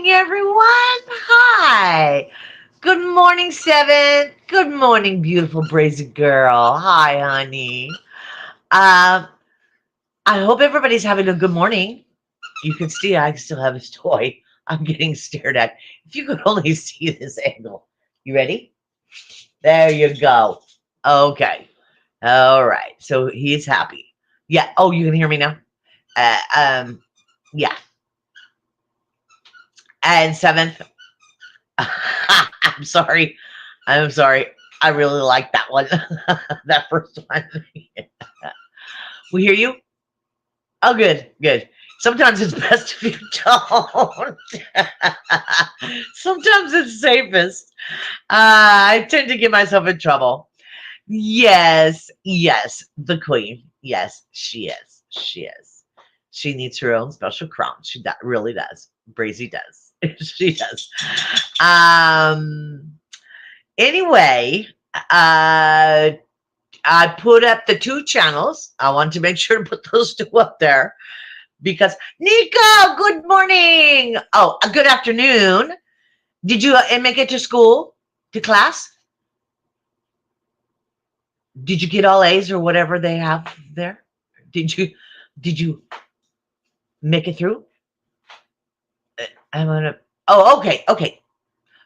morning, everyone. Hi. Good morning, Seven. Good morning, beautiful brazy girl. Hi, honey. Um, I hope everybody's having a good morning. You can see I still have his toy. I'm getting stared at. If you could only see this angle. You ready? There you go. Okay. All right. So he's happy. Yeah. Oh, you can hear me now? Uh, um, yeah. And seventh, I'm sorry. I'm sorry. I really like that one. That first one. We hear you? Oh, good, good. Sometimes it's best if you don't. Sometimes it's safest. I tend to get myself in trouble. Yes, yes, the queen. Yes, she is. She is. She needs her own special crown. Really does. Brazy does. She does. Um. Anyway, I put up the two channels. I want to make sure to put those two up there because Nico, good morning. Oh, good afternoon. Did you make it to school, to class? Did you get all A's or whatever they have there? Did you did you make it through? I'm gonna. Oh, okay, okay,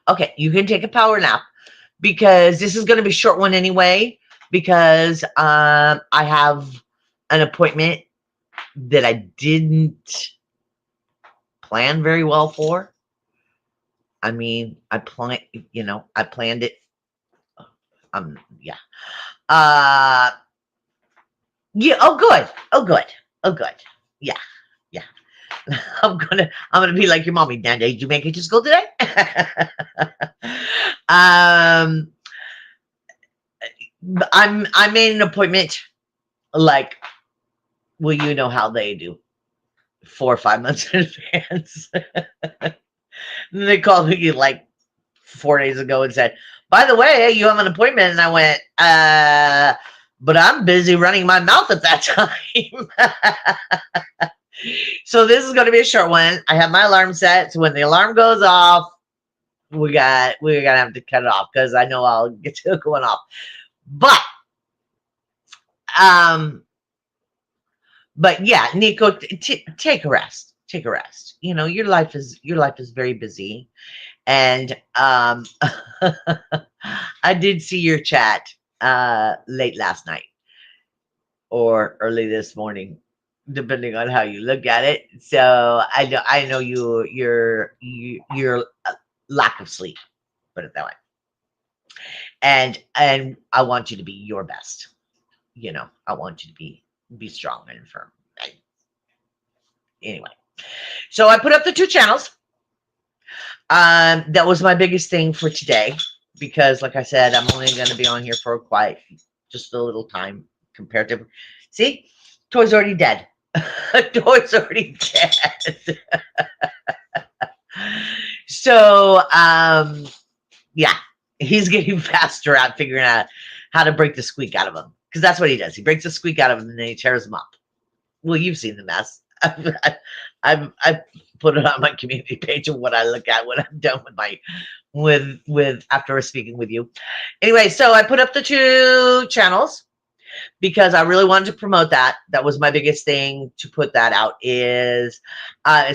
okay. You can take a power nap because this is going to be a short one anyway. Because I have an appointment that I didn't plan very well for. I mean, I planned it. Yeah. Uh, yeah. Oh, good. Oh, good. Oh, good. Yeah. Yeah. I'm gonna be like your mommy. Dad, did you make it to school today? um, I made an appointment. Like, well, you know how they do, 4 or 5 months in advance. And they called me like 4 days ago and said, by the way, you have an appointment. And I went, but I'm busy running my mouth at that time. So this is going to be a short one. I have my alarm set. So when the alarm goes off, we're gonna have to cut it off because I know I'll get to it going off. But um, but yeah, Nico, take a rest. Take a rest. You know, your life is very busy, and I did see your chat late last night or early this morning, depending on how you look at it. So I know your lack of sleep, put it that way, and I want you to be your best. I want you to be strong and firm. Anyway, so I put up the two channels. That was my biggest thing for today because, like I said, I'm only going to be on here for just a little time compared to. See, Toy's already dead. Toy's already dead. So, yeah, he's getting faster at figuring out how to break the squeak out of him because that's what he does. He breaks the squeak out of him and then he tears him up. Well, you've seen the mess. I've put it on my community page of what I look at when I'm done with after speaking with you. Anyway, so I put up the two channels because I really wanted to promote that. That was my biggest thing to put that out. It's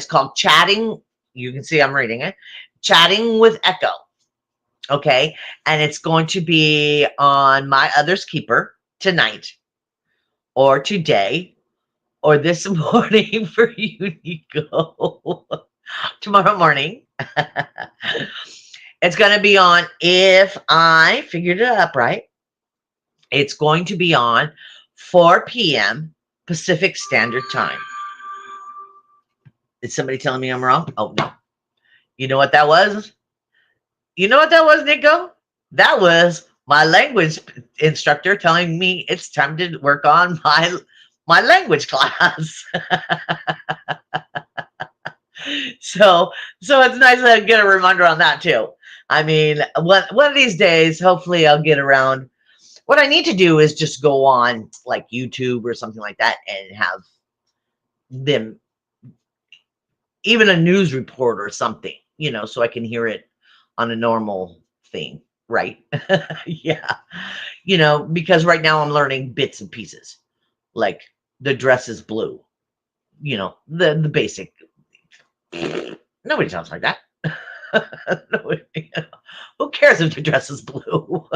called Chatting. You can see I'm reading it. Chatting with Echo. Okay, and it's going to be on My Other's Keeper tonight or today or this morning for you, Nico. Tomorrow morning. It's going to be on, if I figured it up right, it's going to be on 4 p.m. Pacific Standard Time. Is somebody telling me I'm wrong? Oh, no. You know what that was? You know what that was, Nico? That was my language instructor telling me it's time to work on my language class. So it's nice to get a reminder on that too. I mean, one of these days, hopefully, I'll get around. What I need to do is just go on like YouTube or something like that and have them, even a news report or something, so I can hear it on a normal thing, right? Yeah. Because right now I'm learning bits and pieces, like the dress is blue, the basic. Nobody talks like that. Nobody, who cares if the dress is blue?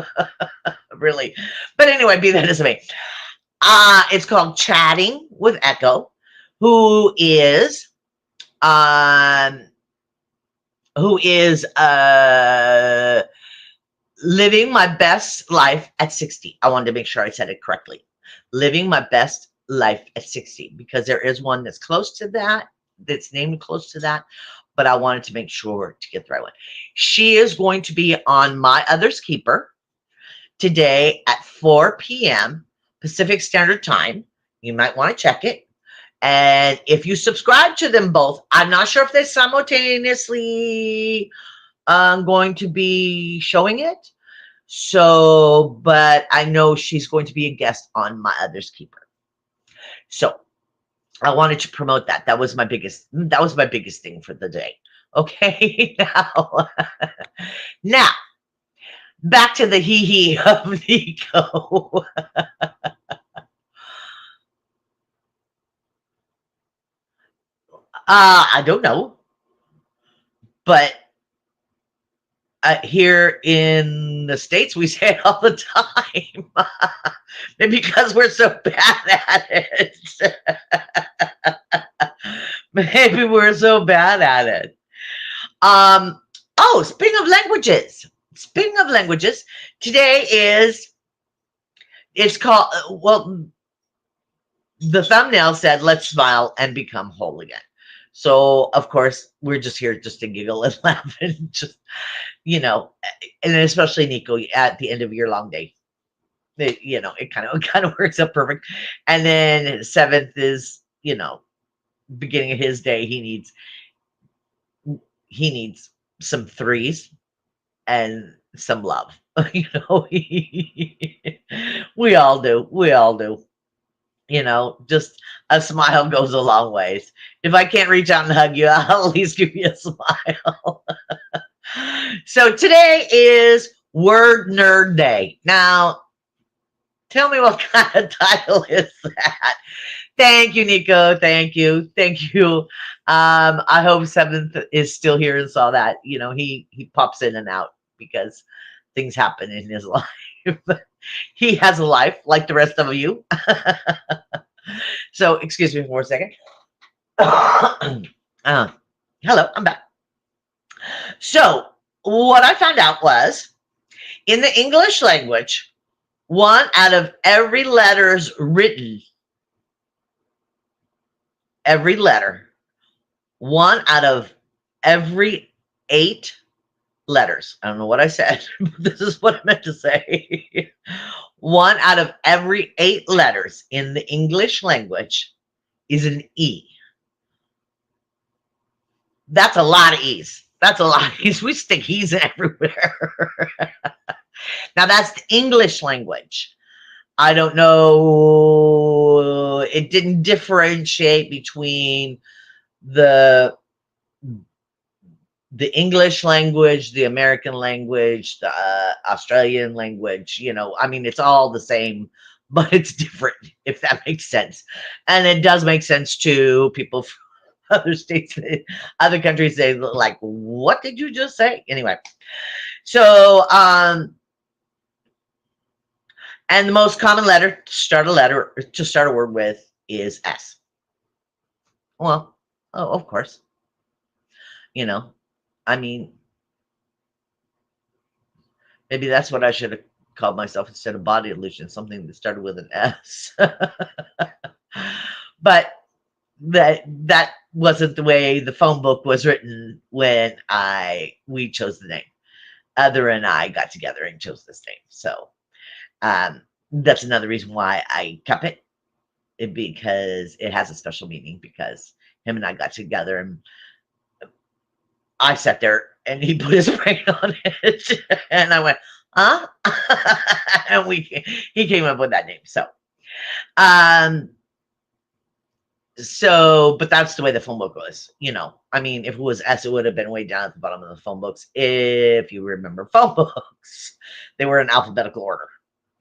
Really. But anyway, be that as it may. It's called Chatting with Echo, who is um who is living my best life at 60. I wanted to make sure I said it correctly. Living my best life at 60, because there is one that's close to that, that's named close to that, but I wanted to make sure to get the right one. She is going to be on My Other's Keeper today at 4 p.m. Pacific Standard Time. You might want to check it. And if you subscribe to them both, I'm not sure if they simultaneously going to be showing it. So, but I know she's going to be a guest on My Other's Keeper. So I wanted to promote that. That was my biggest thing for the day. Okay. Now back to the hee of Nico. I don't know, but here in the States, we say it all the time. Maybe because we're so bad at it. Maybe we're so bad at it. Oh, speaking of languages, today it's called, well, the thumbnail said, let's smile and become whole again. So, of course, we're just here just to giggle and laugh and just, and especially Nico at the end of your long day. It kind of works out perfect. And then 7th is, beginning of his day. He needs some threes and some love. We all do. Just a smile goes a long ways. If I can't reach out and hug you, I'll at least give you a smile. So today is Word Nerd Day. Now, tell me what kind of title is that? Thank you, Nico. Thank you. I hope 7th is still here and saw that. He pops in and out because things happen in his life. He has a life like the rest of you. So, excuse me for a second. Hello, I'm back. So, what I found out was in the English language, one out of every letters written, every letter, one out of every 8 letters. I don't know what I said, but this is what I meant to say. One out of every 8 letters in the English language is an E. That's a lot of E's. We stick E's everywhere. Now that's the English language. I don't know. It didn't differentiate between the English language, the American language, the Australian language. It's all the same, but it's different, if that makes sense. And it does make sense to people from other states, other countries. They like, what did you just say? Anyway, so and the most common letter to start a word with is S. Well, oh, of course. Maybe that's what I should have called myself instead of Body Illusion, something that started with an S. But that wasn't the way the phone book was written when we chose the name. Other and I got together and chose this name. So that's another reason why I kept it, because it has a special meaning, because him and I got together and I sat there and he put his brain on it and I went, huh? And he came up with that name. So, So, but that's the way the phone book was, you know. I mean, if it was S, it would have been way down at the bottom of the phone books. If you remember phone books, they were in alphabetical order,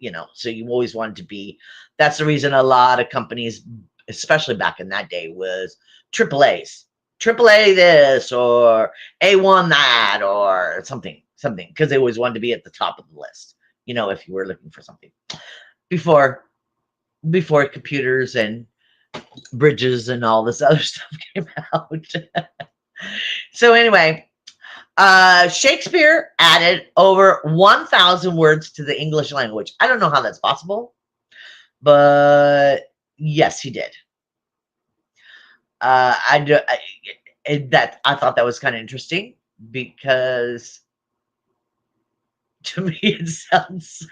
you know. So you always wanted to be. That's the reason a lot of companies, especially back in that day, was triple A's, triple A this or A1 that or something, because they always wanted to be at the top of the list, you know, if you were looking for something before computers and bridges and all this other stuff came out. So anyway, Shakespeare added over 1,000 words to the English language. I don't know how that's possible, but yes, he did. I thought that was kind of interesting because to me it sounds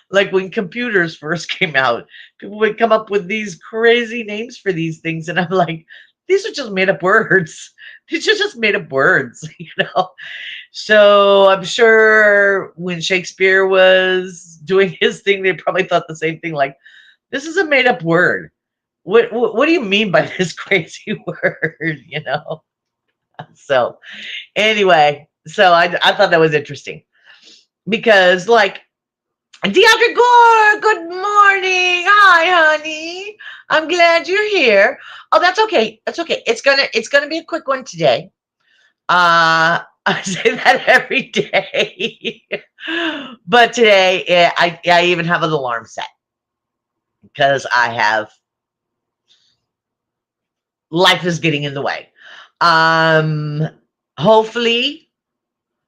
like when computers first came out, people would come up with these crazy names for these things, and I'm like, these are just made up words. These are just made up words, you know. So I'm sure when Shakespeare was doing his thing, they probably thought the same thing. Like, this is a made up word. What do you mean by this crazy word? You know. So anyway, so I thought that was interesting because like Deidre Gore, good morning. Hi, honey. I'm glad you're here. Oh, that's okay. That's okay. It's gonna be a quick one today. I say that every day, but today I even have an alarm set because I have life is getting in the way. Um, hopefully,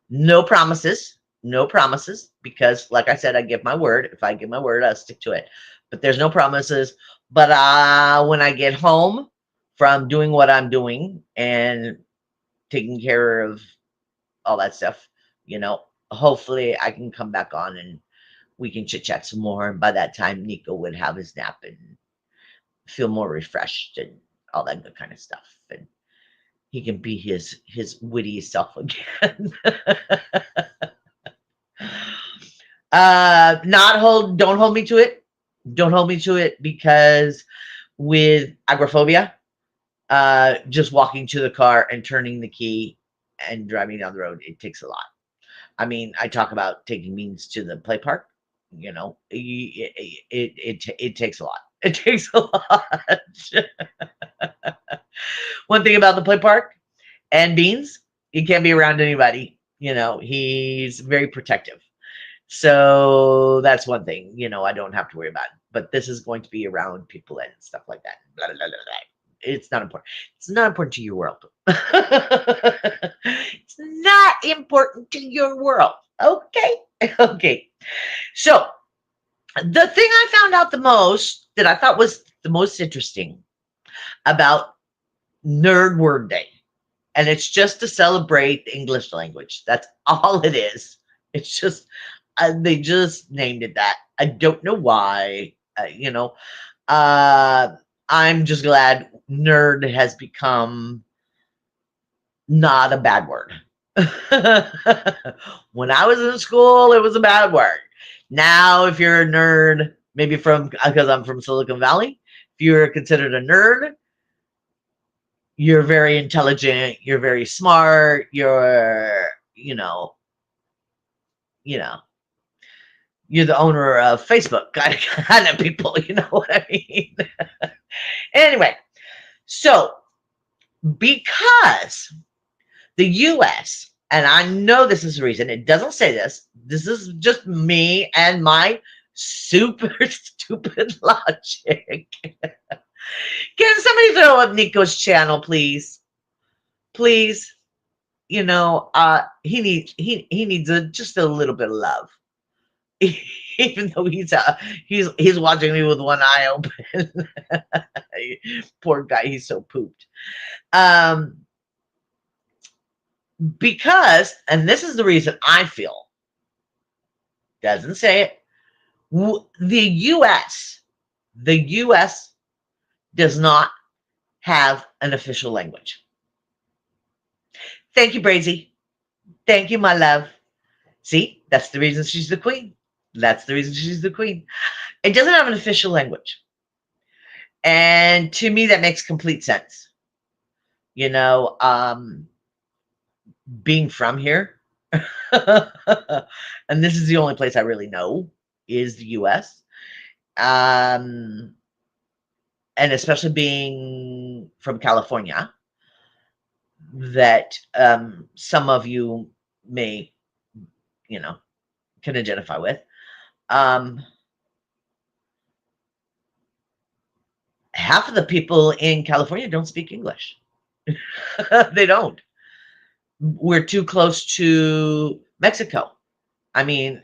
no promises. No promises, because like I said, I give my word. If I give my word, I'll stick to it. But there's no promises. But when I get home from doing what I'm doing and taking care of all that stuff, you know, hopefully I can come back on and we can chit chat some more. And by that time, Nico would have his nap and feel more refreshed and all that good kind of stuff. And he can be his witty self again. Don't hold me to it. Don't hold me to it because with agoraphobia, just walking to the car and turning the key and driving down the road, it takes a lot. I mean, I talk about taking means to the play park. You know, it takes a lot. It takes a lot. One thing about the play park and Beans, he can't be around anybody. You know, he's very protective. So that's one thing, you know, I don't have to worry about. But this is going to be around people and stuff like that. Blah, blah, blah, blah. It's not important. It's not important to your world. It's not important to your world. Okay. Okay. So the thing I found out the most that I thought was the most interesting about Nerd Word Day, and it's just to celebrate the English language. That's all it is. It's just they just named it that. I don't know why. You know, I'm just glad nerd has become not a bad word. When I was in school, it was a bad word. Now, if you're a nerd, maybe from because I'm from Silicon Valley, if you're considered a nerd, you're very intelligent, you're very smart, you're, you know, you're the owner of Facebook kind of people, you know what I mean? Anyway, so because the US, and I know this is the reason, it doesn't say this, this is just me and my super stupid logic. Can somebody throw up Nico's channel, please? Please. You know, he needs just a little bit of love. Even though he's watching me with one eye open. Poor guy, he's so pooped. Because, and this is the reason I feel, doesn't say it, the US does not have an official language. Thank you, Brazy. Thank you, my love. See, that's the reason she's the queen. That's the reason she's the queen. It doesn't have an official language. And to me, that makes complete sense. You know, being from here, and this is the only place I really know is the US. Um, and especially being from California, that some of you may, you know, can identify with. Um, Half of the people in California don't speak English. They don't. We're too close to Mexico. I mean,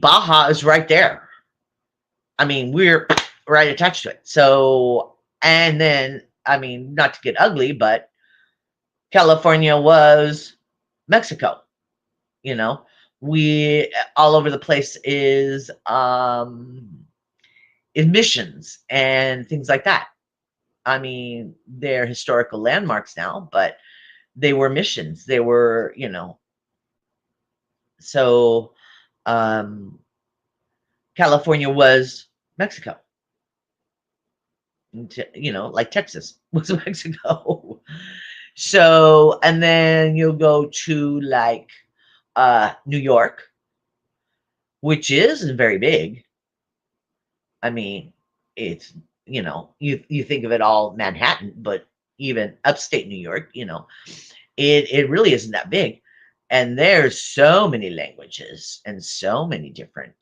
Baja is right there. I mean, we're right attached to it. So, and then, I mean, not to get ugly, but California was Mexico. You know, we all over the place is missions and things like that. I mean, they're historical landmarks now, but they were missions. They were, you know, so um, California was Mexico. You know, like Texas was Mexico. So, and then you'll go to like New York, which is very big. I mean, it's, you know, you think of it all Manhattan, but even upstate New York, you know, it really isn't that big. And there's so many languages and so many different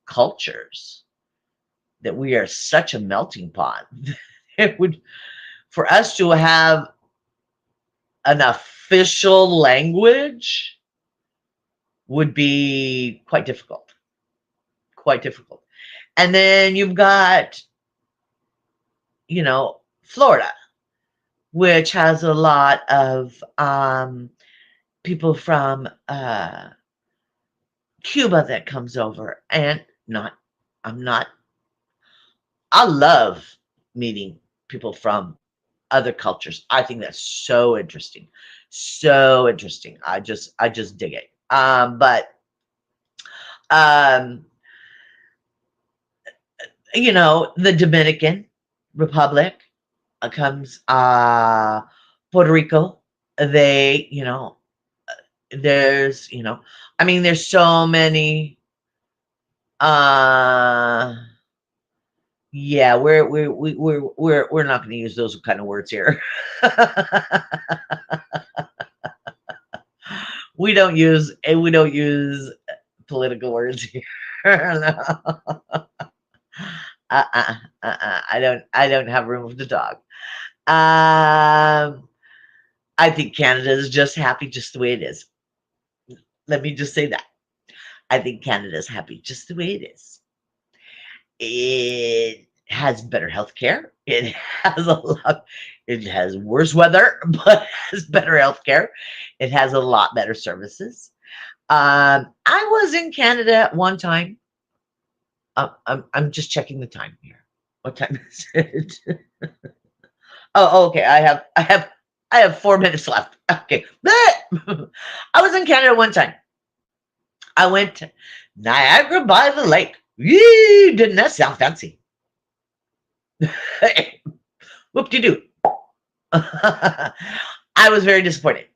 cultures that we are such a melting pot. It would, for us to have an official language would be quite difficult. Quite difficult. And then you've got, you know, Florida, which has a lot of people from Cuba that comes over. And not, I'm not, I love meeting people from other cultures. I think that's so interesting. So interesting. I just dig it. But um, you know, the Dominican Republic comes Puerto Rico. They, you know, there's, you know, I mean, there's so many uh yeah, we're not going to use those kind of words here. We don't use political words here. No. I don't have room to talk. I think Canada is just happy just the way it is. Let me just say that. I think Canada is happy just the way it is. It has better healthcare. It has a lot. It has worse weather, but it has better healthcare. It has a lot better services. I was in Canada at one time. I'm just checking the time here. What time is it? Oh, okay. I have 4 minutes left. Okay. I was in Canada one time. I went to Niagara by the lake. Yee, didn't that sound fancy? Whoop-de-doo. I was very disappointed.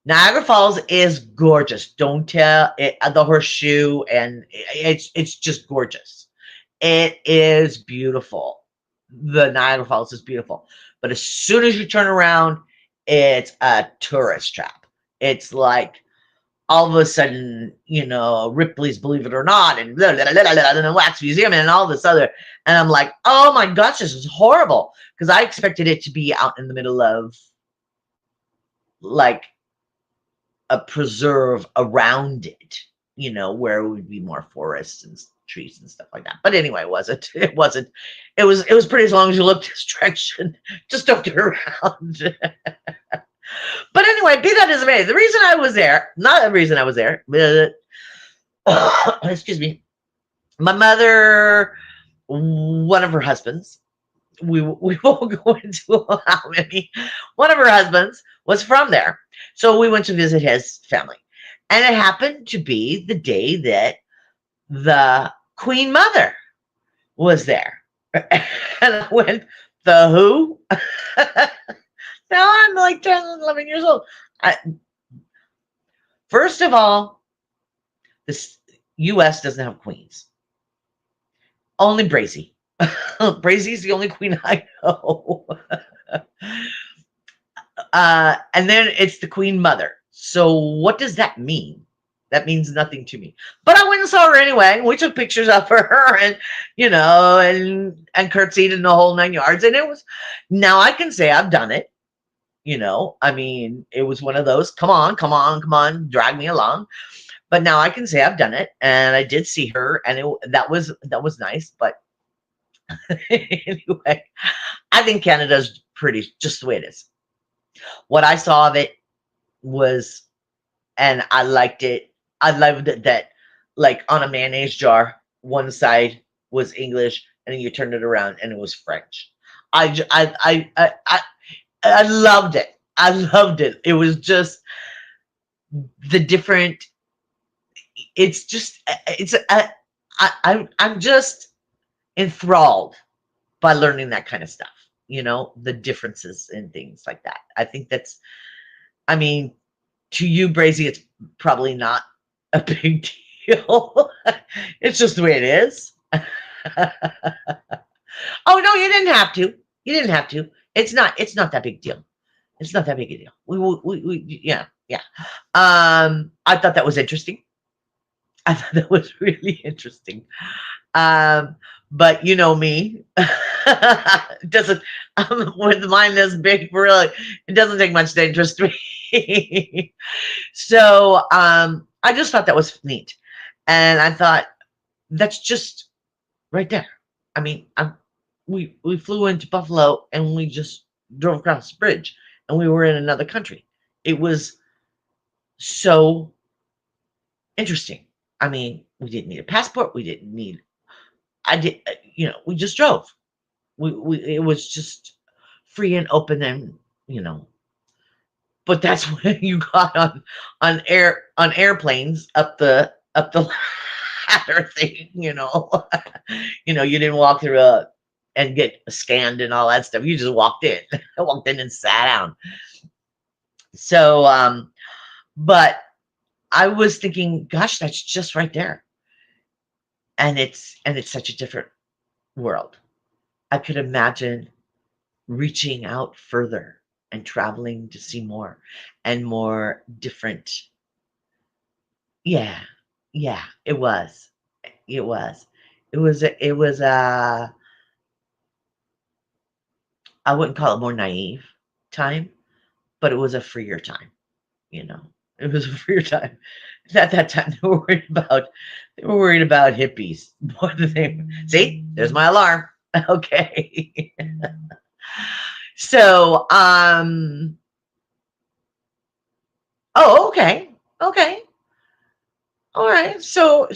Niagara Falls is gorgeous. Don't tell it the horseshoe, and it's just gorgeous. It is beautiful. The Niagara Falls is beautiful. But as soon as you turn around, it's a tourist trap. It's like all of a sudden, you know, Ripley's Believe It or Not and blah, blah, blah, blah, blah, and the Wax Museum and all this other. And I'm like, oh my gosh, this is horrible. Because I expected it to be out in the middle of like a preserve around it, you know, where it would be more forests and trees and stuff like that. But anyway, it wasn't. It wasn't. It was pretty as long as you looked this direction. Just don't turn around. But anyway, be that as it may, the reason I was there, not the reason I was there, but, excuse me, my mother, one of her husbands, we won't go into how many, one of her husbands was from there. So we went to visit his family. And it happened to be the day that the Queen Mother was there. And I went, the who? Now I'm like 10, 11 years old. I, first of all, the US doesn't have queens. Only Brazy. Brazy's the only queen I know. And then it's the queen mother. So what does that mean? That means nothing to me. But I went and saw her anyway. We took pictures of her, and and curtsied in the whole 9 yards. And it was, now I can say I've done it. I mean, it was one of those, come on, come on, come on, drag me along. But now I can say I've done it, and I did see her, and that was nice. But anyway, I think Canada's pretty, just the way it is. What I saw of it was, and I liked it. I loved it that, like, on a mayonnaise jar, one side was English, and then you turned it around, and it was French. I loved it. I loved it. It was just the different. It's just it's I'm just enthralled by learning that kind of stuff. The differences in things like that. I think that's. I mean, to you, Brazy, it's probably not a big deal. It's just the way it is. Oh no, you didn't have to. You didn't have to. It's not that big deal. It's not that big a deal. Yeah, yeah. I thought that was interesting. I thought that was really interesting. Um, but you know me, it doesn't. With mine this big, really, it doesn't take much to interest me. So I just thought that was neat, and I thought that's just right there. I mean, we flew into Buffalo and we just drove across the bridge, and we were in another country. It was so interesting. I mean, we didn't need a passport. We didn't need. I did. We just drove. It was just free and open, and you know. But that's when you got on airplanes up the ladder thing. You didn't walk through and get scanned and all that stuff. You just walked in. Walked in and sat down. So, but I was thinking, gosh, that's just right there. And it's such a different world. I could imagine reaching out further and traveling to see more and more different. Yeah, yeah, it was. It was. It was I wouldn't call it more naive time, but it was a freer time, you know. It was a freer time. At that time they were worried about hippies more than they. See, there's my alarm. Okay. So, oh, okay. Okay. All right. So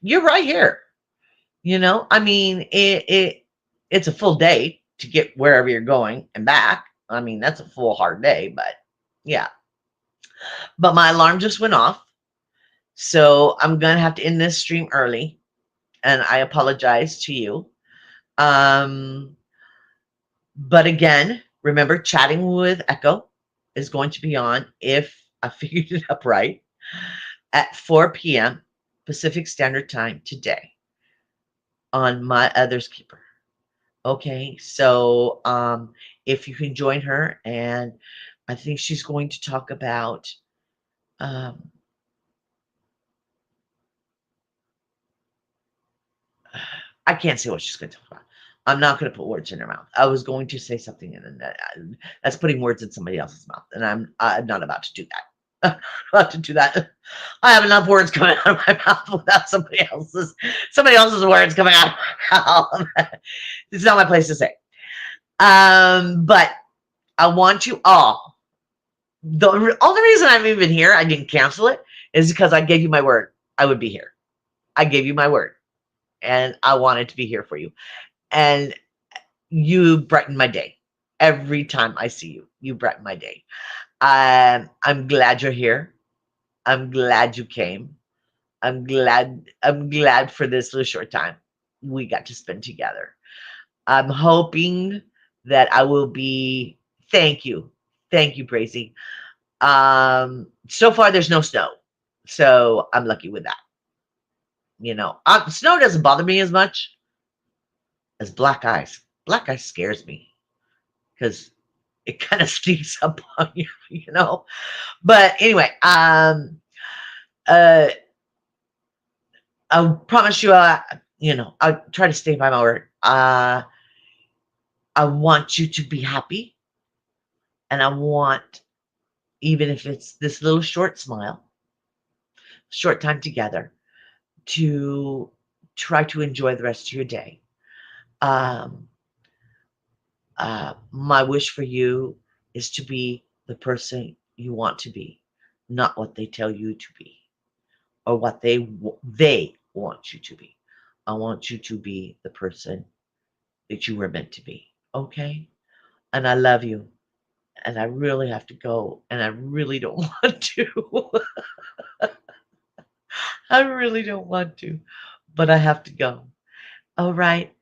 you're right here. I mean, it's a full day to get wherever you're going and back. I mean, that's a full hard day, but yeah. But my alarm just went off, so I'm gonna have to end this stream early, and I apologize to you. Um, but again, remember, chatting with Echo is going to be on, if I figured it up right, at 4 p.m. Pacific Standard Time today on My Other's Keeper. Okay, so if you can join her, and I think she's going to talk about um, I can't say what she's going to talk about. I'm not going to put words in her mouth. I was going to say something, and that's putting words in somebody else's mouth, and I'm not about to do that. About to do that. I have enough words coming out of my mouth without somebody else's words coming out of my mouth. It's not my place to say. But I want you all. The only reason I'm even here, I didn't cancel it, is because I gave you my word I would be here. I gave you my word, and I wanted to be here for you. And you brighten my day. Every time I see you, you brighten my day. I'm glad you're here. I'm glad you came. I'm glad for this little short time we got to spend together. I'm hoping that I will be. Thank you. Thank you, Brazy. So far there's no snow. So I'm lucky with that. Snow doesn't bother me as much as black ice. Black ice scares me because it kind of sneaks up on you. But anyway, uh, I promise you, I'll try to stay by my word. I want you to be happy, and I want, even if it's this little short smile, short time together, to try to enjoy the rest of your day. Um, my wish for you is to be the person you want to be, not what they tell you to be or what they want you to be. I want you to be the person that you were meant to be. Okay? And I love you. And I really have to go. And I really don't want to. I really don't want to. But I have to go. All right.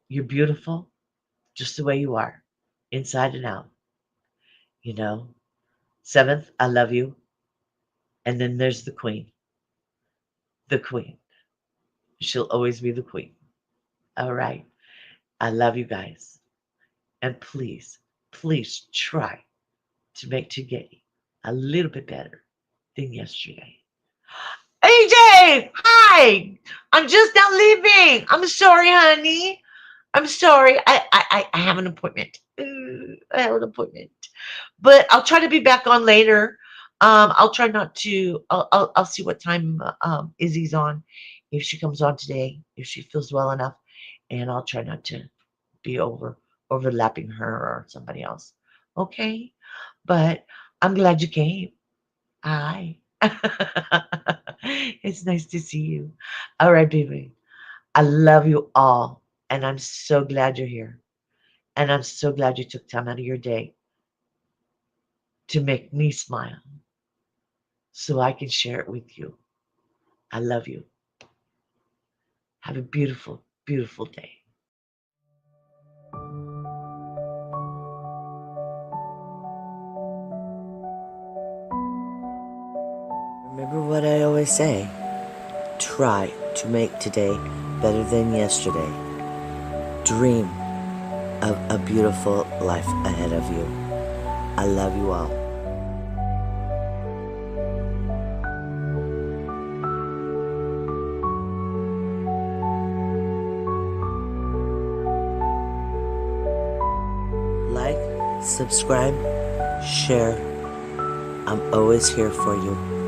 You're beautiful just the way you are, inside and out. You know? Seventh, I love you. And then there's the queen. The queen. She'll always be the queen. All right. I love you guys. And please, please try to make today a little bit better than yesterday. AJ, hi. I'm just now leaving. I'm sorry, honey. I'm sorry. I have an appointment. I have an appointment. But I'll try to be back on later. I'll try not to. I'll see what time Izzy's on, if she comes on today, if she feels well enough, and I'll try not to be overlapping her or somebody else. Okay, but I'm glad you came. Hi. It's nice to see you. All right, baby. I love you all, and I'm so glad you're here, and I'm so glad you took time out of your day to make me smile so I can share it with you. I love you. Have a beautiful, beautiful day. Remember what I always say. Try to make today better than yesterday. Dream of a beautiful life ahead of you. I love you all. Like, subscribe, share. I'm always here for you.